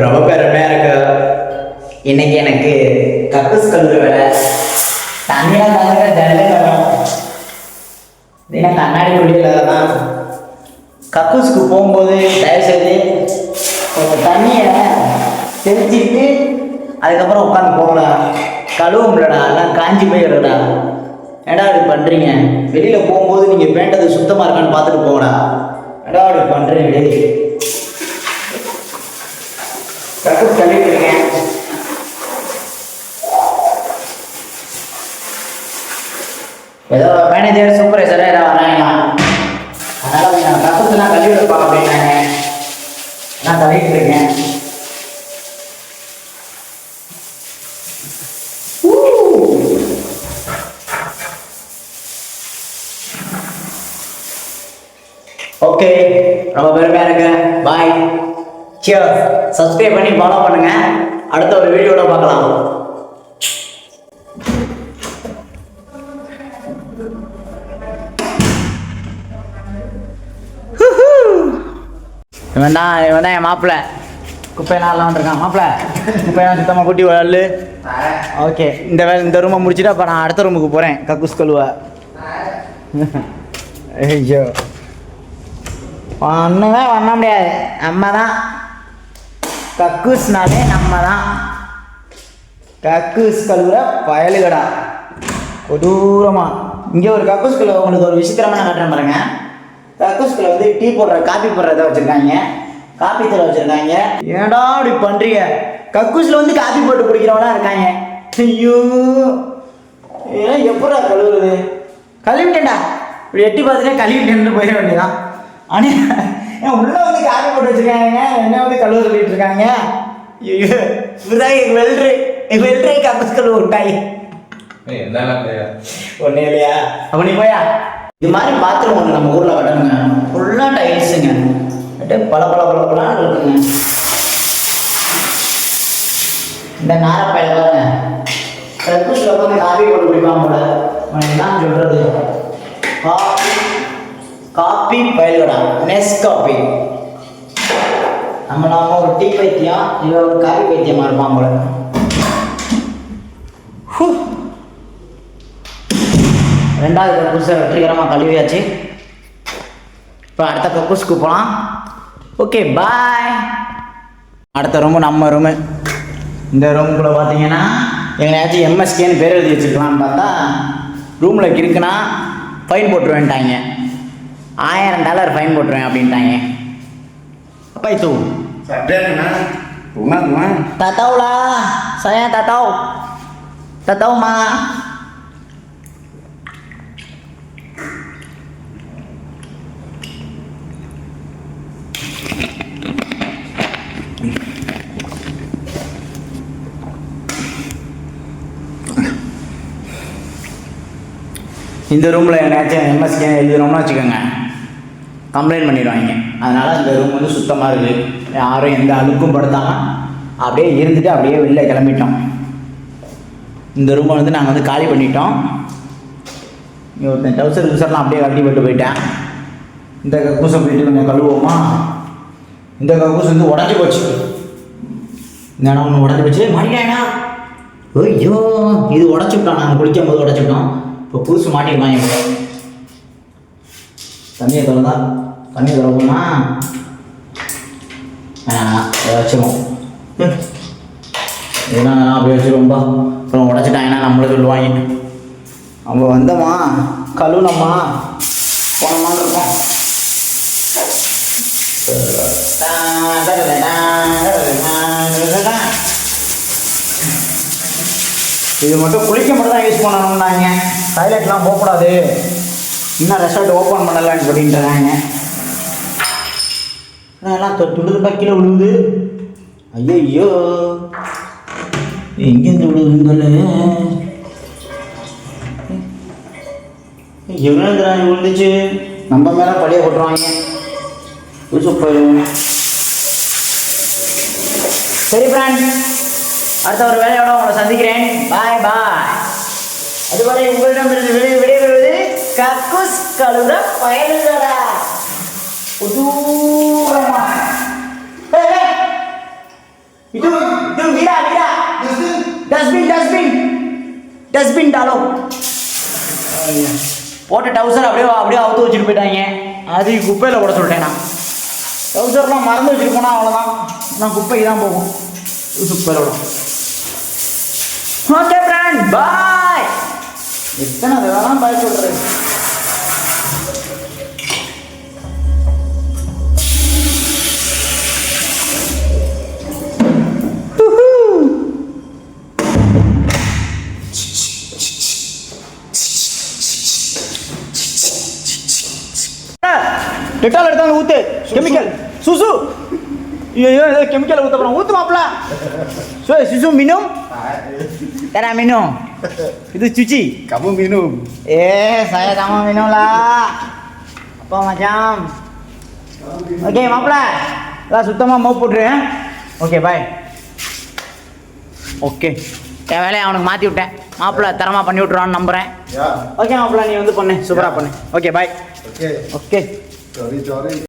ரொம்ப பெருமையாக இருக்கு. இன்னைக்கு எனக்கு கக்கூஸ் கழுவுற வேலை. தண்ணியெல்லாம் கலந்துக்க ஜல்லு வரும். ஏன்னா கண்ணாடி குடியில் தான் கக்கூஸுக்கு போகும்போது தயவுசெய்து கொஞ்சம் தண்ணியை தெளிச்சிட்டு அதுக்கப்புறம் உட்காந்து போகலாம். கழுவும்லடா, எல்லாம் காஞ்சி போயிடுறடா. ஏடா இப்படி பண்ணுறீங்க? வெளியில் போகும்போது நீங்கள் வேண்டது சுத்தமாக இருக்கான்னு பார்த்துட்டு போங்கடா. ஏடா இப்படி பண்ணுறீங்க? கக்கூஸ் கழுவிட்டு இருக்கேன். ஏதோ மேனேஜர் சூப்பர்வைசராக ஏதாவது வராங்களா, அதனால் நான் கக்கூஸ்லாம் கழுவி வைப்பாங்க அப்படின்னாங்க. நான் கழுவிட்டு இருக்கேன். ஓகே, ரொம்ப பெருமையாக இருக்கு. பாய், சியர்ஸ். சப்ஸ்கிரைப் பண்ணி ஃபாலோ பண்ணுங்க. அடுத்த ஒரு வீடியோட பார்க்கலாம். இவன் தான் என் மாப்பிள்ளை. குப்பையெல்லாம் வந்துருக்கான். மாப்பிள்ளை குப்பையெல்லாம் சுத்தமாக கூட்டி வரல. ஓகே, இந்த ரூமை முடிச்சுட்டு அப்போ நான் அடுத்த ரூமுக்கு போகிறேன். கக்கூஸ் கழுவ. ஐயோ, ஒன்றுமே பண்ண முடியாது. நம்ம தான் கக்கூஸ்னாலே நம்ம தான். கக்கூஸ் கழுவுற பயலுகடா கொடூரமாக. இங்கே ஒரு கக்கூஸ் கழுவ உங்களுக்கு ஒரு விசித்திரமான காட்டுறேன் பாருங்க. கக்கூஸ்குள்ள வந்து டீ போடுற, காப்பி போடுறத வச்சுருக்காங்க. காப்பி தூளை வச்சுருக்காங்க. ஏடா அப்படி பண்ணுறீங்க? கக்கூஸில் வந்து காப்பி போட்டு குடிக்கிறவங்களாம் இருக்காங்க. ஐயோ, ஏன் எப்படா கழுவுறது? கழுவிட்டேன்டா. இப்படி எட்டி பார்த்துட்டே கழுவிட்டேன்னு போயிட வேண்டியதான். ஆனால் ஏன் உள்ளே வந்து காப்பி போட்டு வச்சுருக்காங்க, என்ன வந்து கழுவ சொல்லிட்டு இருக்காங்க. ஐயோ, இப்படிதான் வெல்றே கக்கூஸ் கழுவ விட்டாங்க. ஒன்றும் இல்லையா? அப்போ நீ போயா. இது மாதிரி பாத்ரூம் ஒன்று நம்ம ஊரில் கட்டணுங்க. ஃபுல்லாக டைல்ஸுங்க. பல இருக்குங்க. இந்த நாரப்பயல பாருங்க, கக்கூஸில் உட்காந்து காப்பி போட்டு குடிப்பான் போல. என்ன சொல்கிறது? காப்பி பயல்கடா, நெஸ் காப்பி. நம்ம ஒரு டீ பைத்தியம், இல்லை ஒரு காப்பி பைத்தியமாக இருப்பான் போல. ரெண்டாவது கக்கூஸை வெற்றிகரமாக கழுவியாச்சு. இப்போ அடுத்த கக்கூஸுக்கு போகலாம். ஓகே, பாய். அடுத்த ரூமு நம்ம ரூமு. இந்த ரூமுக்குள்ளே பார்த்தீங்கன்னா எங்கேயாச்சும் எம்எஸ்கேன்னு பேர் எழுதி வச்சுருக்கலான்னு பார்த்தா ரூமில் இருக்குன்னா ஃபைன் போட்டுருவேன்ட்டாங்க. $1000 ஃபைன் போட்டுருவேன் அப்படின்ட்டாங்க. apa itu? Sadar na. Rumah. Tak tahu lah, saya tak tahu. Tak tahu ma. இந்த ரூமில் என்னாச்சும் எம்எஸ்கே எழுதுறோம்னு வச்சுக்கோங்க, கம்ப்ளைண்ட் பண்ணிடுவாங்க. அதனால் இந்த ரூம் வந்து சுத்தமாக இருக்குது. யாரும் எந்த அழுக்கும் படுத்தாமல் அப்படியே இருந்துட்டு அப்படியே வெளில கிளம்பிட்டோம். இந்த ரூமை வந்து நாங்கள் வந்து காலி பண்ணிட்டோம். ஒருத்தன் டவுசர் கிசர்லாம் அப்படியே கழட்டி போட்டு போயிட்டேன். இந்த கக்கூசை போயிட்டு கொஞ்சம் கழுவுவோமா. இந்த கக்கூஸ் வந்து உடஞ்சி போச்சு. இந்த இடம் ஒன்று உடஞ்சி போச்சு. மாட்டிட்டானா? ஐயோ, இது உடச்சி விட்டோம். நாங்கள் குளிக்கும் போது உடச்சிட்டோம். இப்போ புதுசு மாட்டிருப்பாங்க. இப்போ தண்ணியை திறப்போமா வச்சிருவோம். இதெல்லாம் அப்படியே வச்சுருவோம்பா. அப்புறம் உடச்சிட்டாங்கன்னா நம்மளை சொல்லுவாங்க. அவங்க வந்தோமா, கழுவுனம்மா, போனோமான்னு இருப்போம். இது மட்டும் குளிக்க மட்டும் தான் யூஸ் பண்ணணும்னாங்க. டாய்லெட்லாம் போகக்கூடாது, இன்னும் ரெசார்ட் ஓப்பன் பண்ணலான்னு சொல்லிட்டுறாங்க. எல்லாம் தொட்டு கீழே விழுவுது. ஐயோ, எங்கேருந்து விழுவுதுங்கள? எவ்வளோ விழுந்துச்சு? நம்ம மேலே படியை போட்டுருவாங்க. சரி ஃப்ரெண்ட், அடுத்த ஒரு வேலையோட உங்களை சந்திக்கிறேன். பாய் பாய். அதுவரை உங்களிடமிருந்து விடைபெறுவது கக்கூஸ் கழுவுற பயலுடா. itu வீடா டஸ்ட்பின் டாலோ போட்ட டவுசர் அப்படியே அவுத்து வச்சுட்டு போயிட்டாங்க. அது குப்பையில் போட சொல்லிட்டேன் நான். டவுசர்லாம் மறந்து வச்சுட்டு போனால் அவ்வளோதான், நான் குப்பைக்கு தான் போகும். குப்பையில் விடும். ஓகே ஃப்ரெண்ட், பாய். எத்தனை தடவை பாய் சொல்கிறேன். டெட்டால் எடுத்தாங்க ஊத்து. கெமிக்கல் சுசு. ஐயோ கெமிக்கல் ஊத்த போறோம். ஊத்து மாப்ள. சுசு minum. Tara minum. Itu cuci. Kamu minum. Saya sama minum lah. Apa macam? Oke மாப்ள. நான் சுத்தமா மோப் போட்டுறேன். Okay bye. ஓகே என் வேலையை அவனுக்கு மாற்றி விட்டேன். மாப்பிள்ள தரமாக பண்ணி விட்ருவான்னு நம்புகிறேன். ஓகே மாப்பிள்ள, நீ வந்து பண்ணு, சூப்பராக பண்ணு. Okay bye. Okay. Okay Sorry.